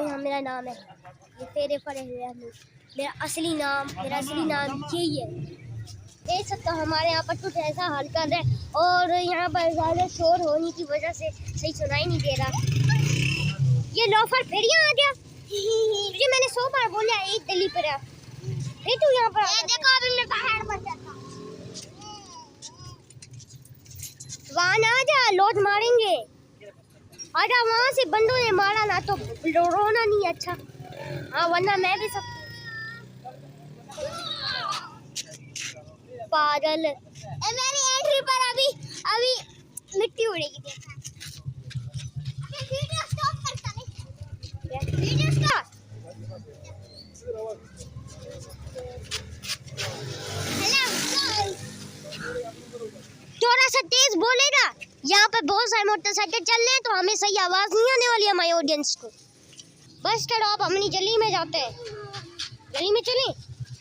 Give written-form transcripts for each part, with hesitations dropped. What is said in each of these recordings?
तो यहाँ मेरा नाम है, ये तेरे पर है मेरा असली नाम यही है। देख सकते हो हमारे यहाँ पर कुछ ऐसा हाल कर रहा है और यहाँ पर ज़्यादा शोर होने की वजह से सही सुनाई नहीं दे रहा। ये लोफर फिर यहाँ आ गया। तुझे मैंने 100 बार बोला एक गली पर आ, फिर तू यहाँ पर देखो अभी मैं बाहर बच जाता हूँ। वहाँ ना जा, लोट मारेंगे। आजा, वहाँ से बंदों ने मारा ना तो रोना नहीं अच्छा। हाँ वरना मैं भी सब पागल। मेरी एंट्री पर अभी मिट्टी उड़ेगी। देखा वीडियो स्टॉप करता नहीं, वीडियो स्टॉप। थोड़ा सा तेज बोलेगा, यहाँ पे बहुत सारे मोटरसाइकिल चल रहे हैं तो हमें सही आवाज नहीं आने वाली है हमारे ऑडियंस को। बस चलो अब हम गली में जाते हैं। गली में चले?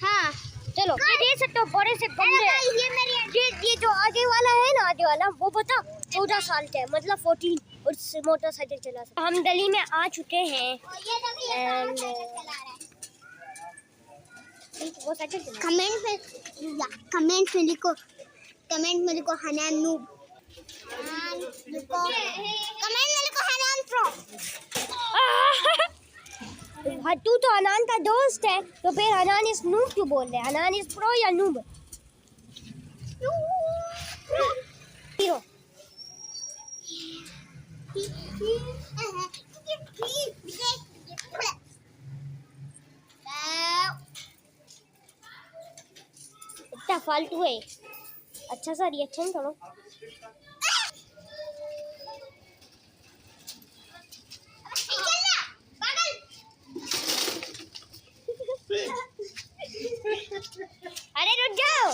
हाँ चलो। ये देख सकते हो बड़े से बंदे, ये जो आगे वाला है ना, आगे वाला वो बता 14 साल का है, मतलब 14 और मोटरसाइकिल चला सकता। हम गली में आ चुके हैं। कमेंट में लिखो हनान नूब। कमेंट में लिखो हनान प्रो। तू तो हनान का दोस्त है तो फिर हनान इस नूब क्यों बोल रहे हैं? हनान इस प्रो या नूब? इतना फालतू है। अच्छा सा रिएक्शन करो। अरे रुक जाओ।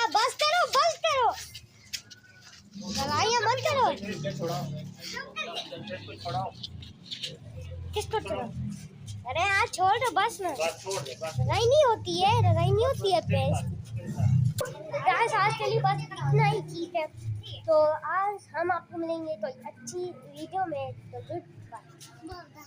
बस करो, लड़ाइयाँ मत करो। किसको छोड़ो? अरे यार छोड़ दो बस ना। लड़ाई नहीं होती है प्लीज। आज के लिए बस इतना ही ठीक है। तो आज हम आपको मिलेंगे कोई अच्छी वीडियो में। तो गुड बाय।